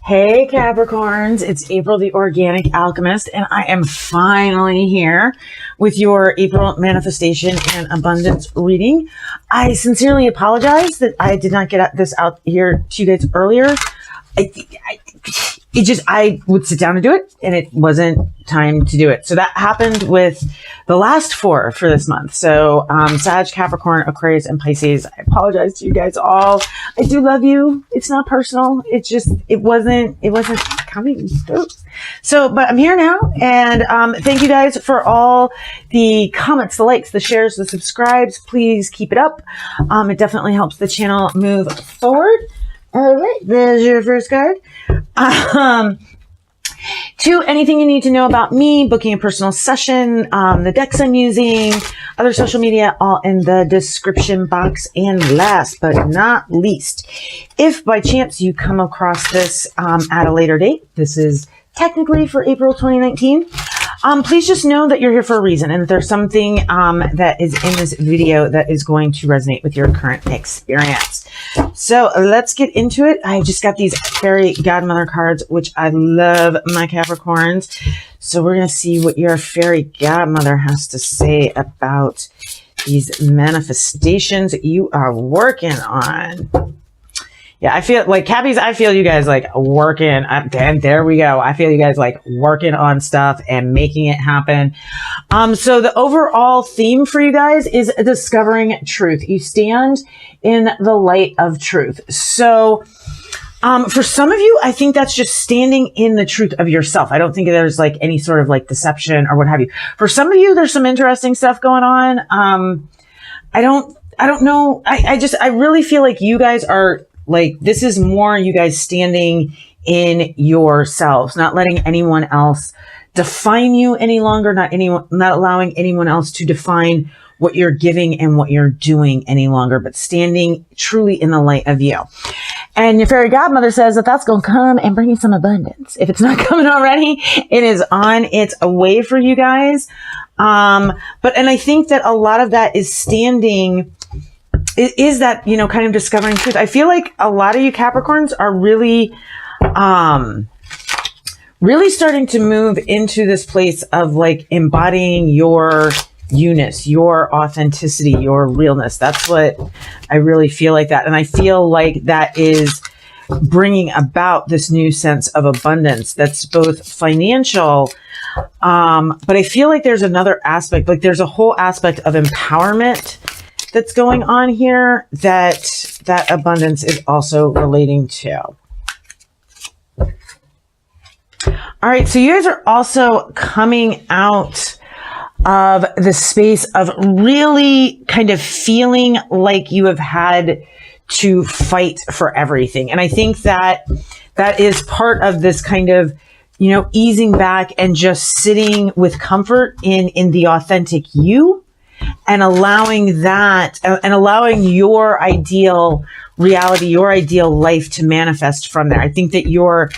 Hey Capricorns, it's April the Organic Alchemist, and I am finally here with your April manifestation and abundance reading. I sincerely apologize that I did not get this out here to you guys earlier. I would sit down and do it, and it wasn't time to do it. So that happened with the last four for this month. So Sag, Capricorn, Aquarius, and Pisces. I apologize to you guys all. I do love you. It's not personal. It's just it wasn't coming through. So, but I'm here now, and thank you guys for all the comments, the likes, the shares, the subscribes. Please keep it up. It definitely helps the channel move forward. All right, there's your first card. To anything you need to know about me, booking a personal session, the decks I'm using, other social media, all in the description box. And last but not least, if by chance you come across this at a later date, this is technically for April 2019, please just know that you're here for a reason, and that there's something that is in this video that is going to resonate with your current experience. So let's get into it. I just got these fairy godmother cards, which I love, my Capricorns. So we're going to see what your fairy godmother has to say about these manifestations that you are working on. Yeah, I feel like Cappies, I feel you guys like working, and there we go. I feel you guys like working on stuff and making it happen. So the overall theme for you guys is discovering truth. You stand in the light of truth. So for some of you, I think that's just standing in the truth of yourself. I don't think there's like any sort of like deception or what have you. For some of you, there's some interesting stuff going on. I don't know. I really feel like you guys are like, this is more you guys standing in yourselves, not letting anyone else define you any longer, not allowing anyone else to define what you're giving and what you're doing any longer, but standing truly in the light of you. And your fairy godmother says that that's going to come and bring you some abundance. If it's not coming already, it is on its way for you guys. And I think that a lot of that is standing, is that, you know, kind of discovering truth. I feel like a lot of you Capricorns are really, really starting to move into this place of like embodying your you-ness, your authenticity, your realness. That's what I really feel like that. And I feel like that is bringing about this new sense of abundance that's both financial, but I feel like there's another aspect, like there's a whole aspect of empowerment that's going on here that abundance is also relating to. All right, so you guys are also coming out of the space of really kind of feeling like you have had to fight for everything. And I think that that is part of this kind of, you know, easing back and just sitting with comfort in the authentic you, and allowing that, and allowing your ideal reality, your ideal life to manifest from there. I think that you're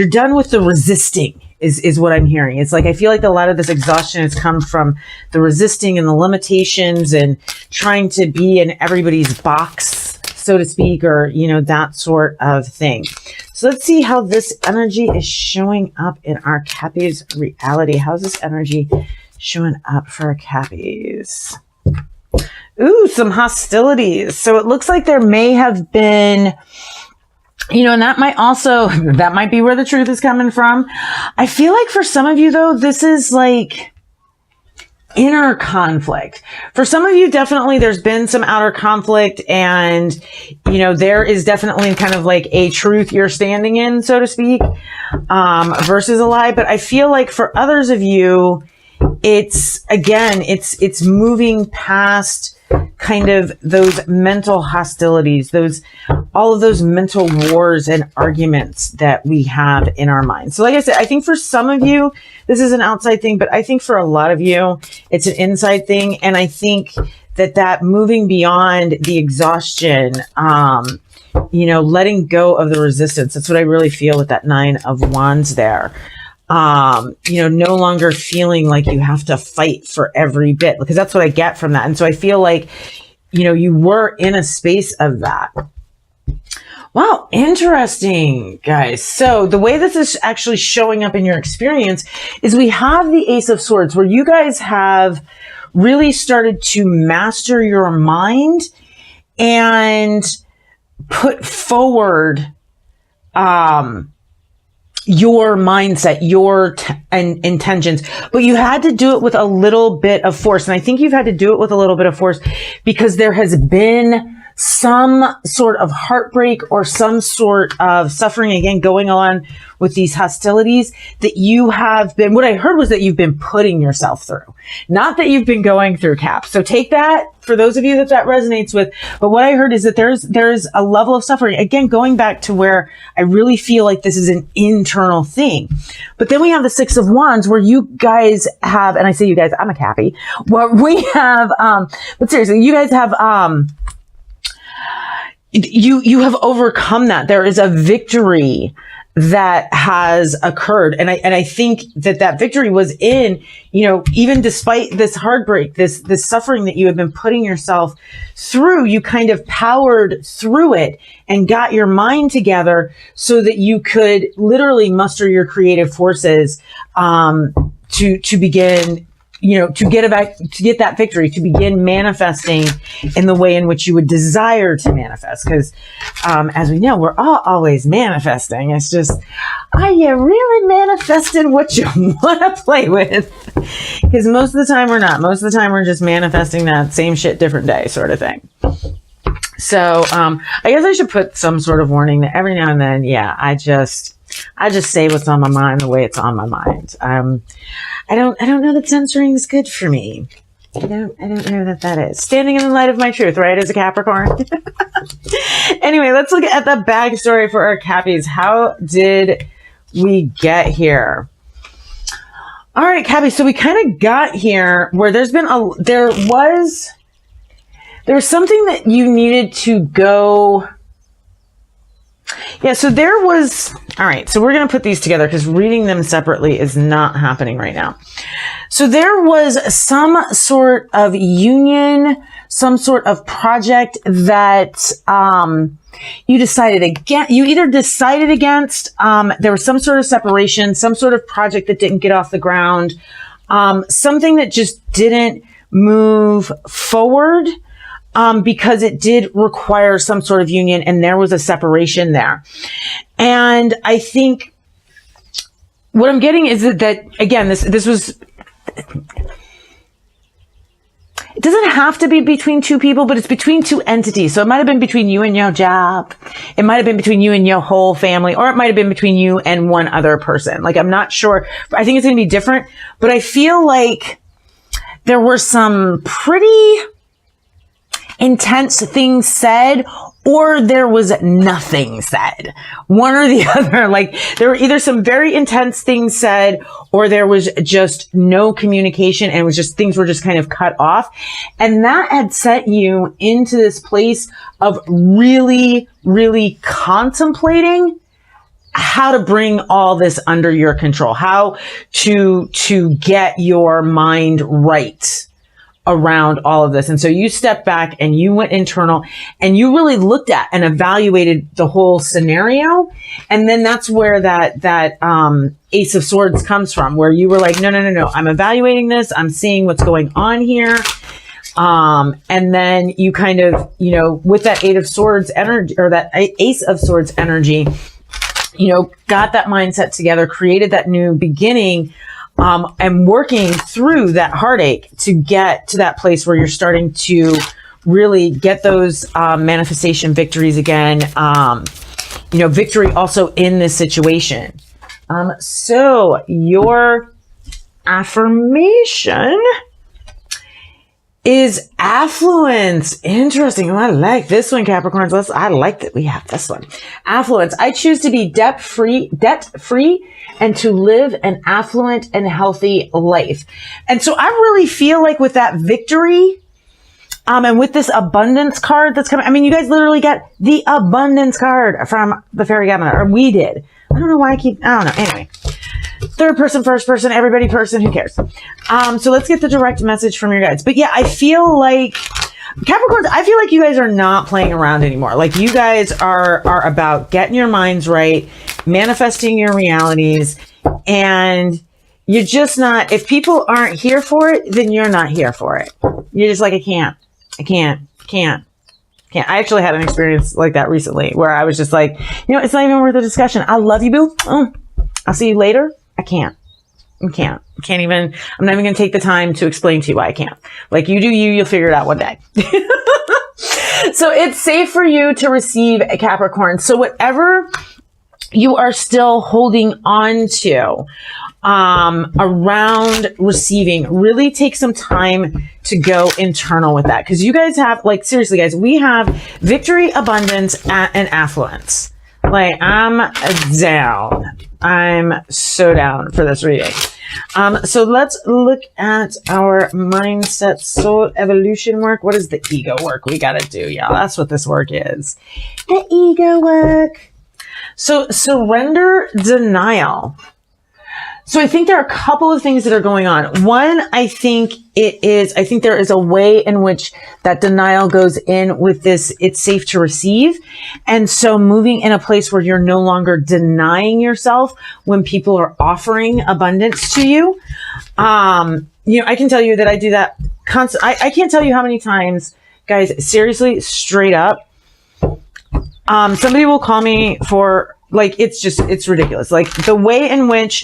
done with the resisting is what I'm hearing. It's like, I feel like a lot of this exhaustion has come from the resisting and the limitations and trying to be in everybody's box, so to speak, or, you know, that sort of thing. So let's see how this energy is showing up in our Cappies reality. How's this energy showing up for Cappies? Ooh, some hostilities. So it looks like there may have been, you know, and that might be where the truth is coming from. I feel like for some of you though, this is like inner conflict. For some of you, definitely there's been some outer conflict, and, you know, there is definitely kind of like a truth you're standing in, so to speak, versus a lie. But I feel like for others of you, it's moving past kind of those mental hostilities, all of those mental wars and arguments that we have in our minds. So like I said, I think for some of you, this is an outside thing, but I think for a lot of you, it's an inside thing. And I think that moving beyond the exhaustion, you know, letting go of the resistance, that's what I really feel with that 9 of Wands there. You know, no longer feeling like you have to fight for every bit, because that's what I get from that. And so I feel like, you know, you were in a space of that. Wow, interesting, guys. So the way this is actually showing up in your experience is we have the Ace of Swords, where you guys have really started to master your mind and put forward your mindset, your intentions, but you had to do it with a little bit of force. And I think you've had to do it with a little bit of force because there has been some sort of heartbreak or some sort of suffering, again, going on with these hostilities that you have been, what I heard was that you've been putting yourself through, not that you've been going through, Cap. So take that for those of you that resonates with, but what I heard is that there's a level of suffering, again, going back to where I really feel like this is an internal thing. But then we have the Six of Wands, where you guys have, and I say you guys, I'm a Cappy, where we have, but seriously, you guys have, you have overcome that. There is a victory that has occurred. And I think that victory was in, even despite this heartbreak, this suffering that you have been putting yourself through, you kind of powered through it and got your mind together so that you could literally muster your creative forces, to begin, to get that victory, to begin manifesting in the way in which you would desire to manifest. Because, as we know, we're all always manifesting. It's just, are you really manifesting what you want to play with? Because most of the time we're not. Most of the time we're just manifesting that same shit, different day sort of thing. So, I guess I should put some sort of warning that every now and then, I just say what's on my mind the way it's on my mind. I don't know that censoring is good for me. I don't know that is. Standing in the light of my truth, right? As a Capricorn. Anyway, let's look at the backstory for our Cappies. How did we get here? All right, Cappies. So we kind of got here where there was something that you needed to go. Yeah, so there was, all right, so we're going to put these together because reading them separately is not happening right now. So there was some sort of union, some sort of project that you decided against. You either decided against, there was some sort of separation, some sort of project that didn't get off the ground, something that just didn't move forward. Because it did require some sort of union and there was a separation there. And I think what I'm getting is that again, this was, it doesn't have to be between two people, but it's between two entities. So it might have been between you and your job. It might have been between you and your whole family, or it might have been between you and one other person. Like, I'm not sure. I think it's going to be different, but I feel like there were some pretty intense things said, or there was nothing said. One or the other. Like, there were either some very intense things said, or there was just no communication, and it was just, things were just kind of cut off. And that had set you into this place of really, really contemplating how to bring all this under your control, how to get your mind right around all of this. And so you stepped back and you went internal and you really looked at and evaluated the whole scenario. And then that's where that Ace of Swords comes from, where you were like, no, I'm evaluating this. I'm seeing what's going on here. And then you kind of, with that Eight of Swords energy, or that Ace of Swords energy, got that mindset together, created that new beginning, and working through that heartache to get to that place where you're starting to really get those manifestation victories again. Victory also in this situation. So your affirmation is affluence. Interesting. Oh, I like this one, Capricorns. I like that we have this one. Affluence. I choose to be debt free, and to live an affluent and healthy life. And so I really feel like with that victory, and with this abundance card that's coming, I mean, you guys literally got the abundance card from the fairy godmother, or we did. I don't know why I don't know. Anyway, third person, first person, everybody person, who cares? So let's get the direct message from your guides. But yeah, I feel like Capricorns, I feel like you guys are not playing around anymore. Like you guys are about getting your minds right, manifesting your realities, and you're just not, if people aren't here for it, then you're not here for it. You're just like, I can't. I actually had an experience like that recently where I was just like, you know, it's not even worth the discussion. I love you, boo. I'll see you later. I can't even, I'm not even going to take the time to explain to you why I can't. Like you do you, you'll figure it out one day. So it's safe for you to receive a Capricorn. So whatever you are still holding on to, around receiving, really take some time to go internal with that. Cause you guys have, like, seriously guys, we have victory, abundance, and affluence. Like, I'm down. I'm so down for this reading. So let's look at our mindset soul evolution work. What is the ego work we got to do? Yeah, that's what this work is. The ego work. So surrender, denial. So I think there are a couple of things that are going on. One, I think there is a way in which that denial goes in with this, it's safe to receive. And so moving in a place where you're no longer denying yourself when people are offering abundance to you. You know, I can tell you that I do that constantly. I can't tell you how many times, guys, seriously, straight up, somebody will call me for, like, it's ridiculous. Like the way in which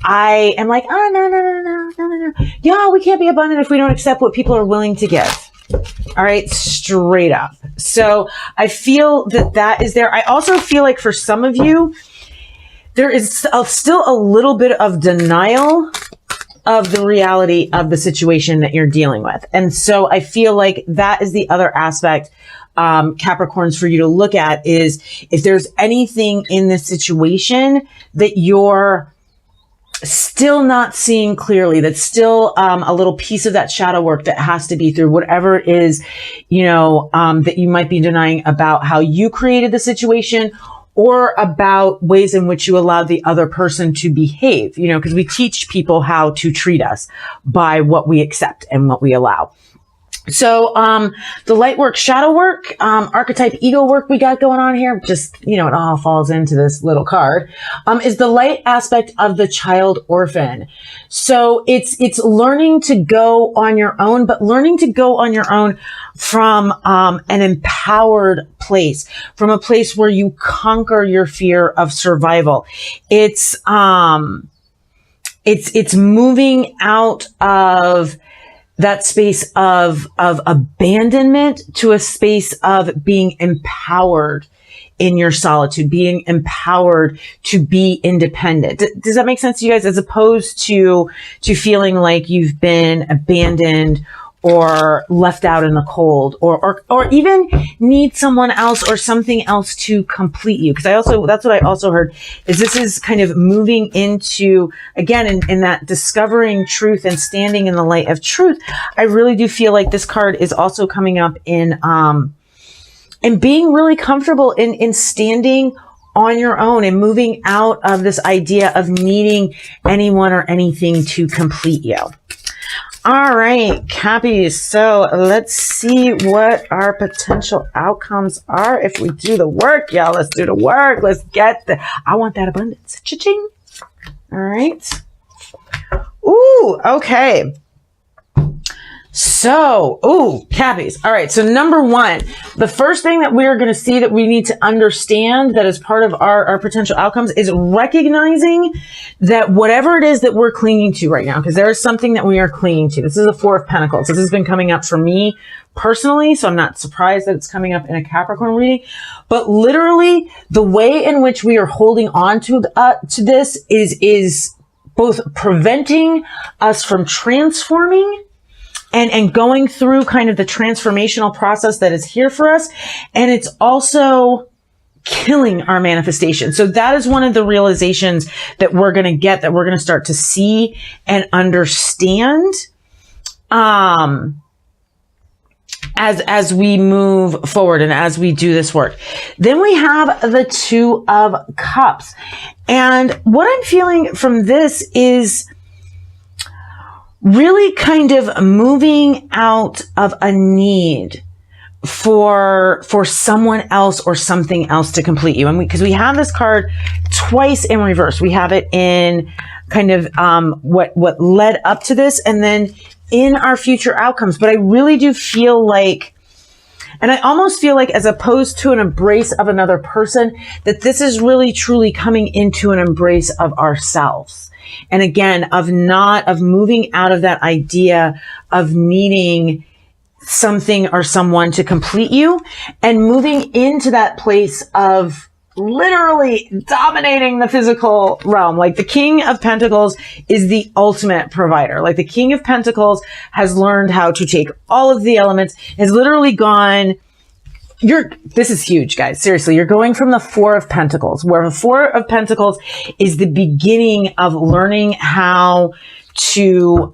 I am like, oh, no. Yeah, we can't be abundant if we don't accept what people are willing to give. All right. Straight up. So I feel that is there. I also feel like for some of you, there is still a little bit of denial of the reality of the situation that you're dealing with. And so I feel like that is the other aspect, Capricorns, for you to look at, is if there's anything in this situation that you're still not seeing clearly, that's still a little piece of that shadow work that has to be through, whatever it is, you know, that you might be denying about how you created the situation, or about ways in which you allowed the other person to behave, you know, because we teach people how to treat us by what we accept and what we allow. So, the light work, shadow work, archetype ego work we got going on here, just, you know, it all falls into this little card, is the light aspect of the child orphan. So it's learning to go on your own, but learning to go on your own from, an empowered place, from a place where you conquer your fear of survival. It's moving out of that space of abandonment to a space of being empowered in your solitude, being empowered to be independent. Does that make sense to you guys? As opposed to feeling like you've been abandoned or left out in the cold, or even need someone else or something else to complete you. Cause that's what I also heard, is this is kind of moving into, again, in that discovering truth and standing in the light of truth. I really do feel like this card is also coming up in being really comfortable in standing on your own and moving out of this idea of needing anyone or anything to complete you. All right, Cappies. So let's see what our potential outcomes are if we do the work, y'all. Let's do the work. Let's get I want that abundance. Cha-ching. All right. Ooh, okay. So, Cappies. All right. So number one, the first thing that we are going to see that we need to understand that is part of our potential outcomes is recognizing that whatever it is that we're clinging to right now, because there is something that we are clinging to. This is a Four of Pentacles. This has been coming up for me personally, so I'm not surprised that it's coming up in a Capricorn reading. But literally, the way in which we are holding on to this is both preventing us from transforming and going through kind of the transformational process that is here for us. And it's also killing our manifestation. So that is one of the realizations that we're going to get, that we're going to start to see and understand, as we move forward and as we do this work. Then we have the Two of Cups. And what I'm feeling from this is really kind of moving out of a need for someone else or something else to complete you. And because we have this card twice in reverse. We have it in kind of what led up to this, and then in our future outcomes. But I really do feel like, and I almost feel like, as opposed to an embrace of another person, that this is really truly coming into an embrace of ourselves. And again, of moving out of that idea of needing something or someone to complete you, and moving into that place of literally dominating the physical realm. Like the King of Pentacles is the ultimate provider. Like the King of Pentacles has learned how to take all of the elements, has literally gone, this is huge, guys. Seriously, you're going from the Four of Pentacles, where the Four of Pentacles is the beginning of learning how to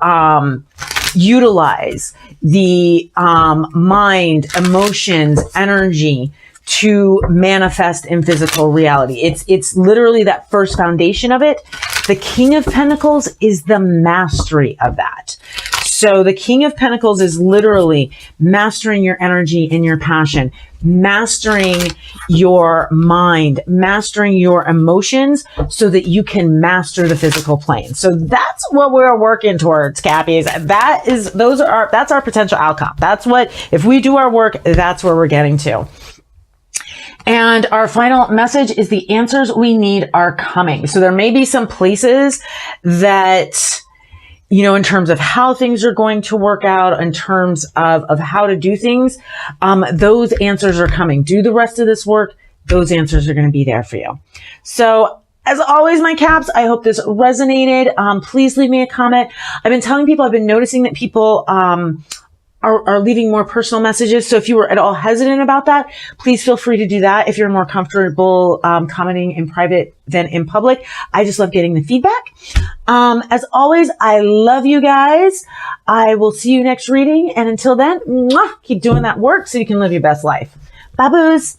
utilize the mind, emotions, energy to manifest in physical reality. It's literally that first foundation of it. The King of Pentacles is the mastery of that. So the King of Pentacles is literally mastering your energy and your passion, mastering your mind, mastering your emotions, so that you can master the physical plane. So that's what we're working towards, Cappies. That's our potential outcome. That's what, if we do our work, that's where we're getting to. And our final message is the answers we need are coming. So there may be some places that, in terms of how things are going to work out, in terms of how to do things, those answers are coming. Do the rest of this work. Those answers are going to be there for you. So as always, my Caps, I hope this resonated. Please leave me a comment. I've been telling people, I've been noticing that people, are leaving more personal messages. So if you were at all hesitant about that, please feel free to do that. If you're more comfortable commenting in private than in public, I just love getting the feedback. As always, I love you guys. I will see you next reading. And until then, keep doing that work so you can live your best life. Bye, boos.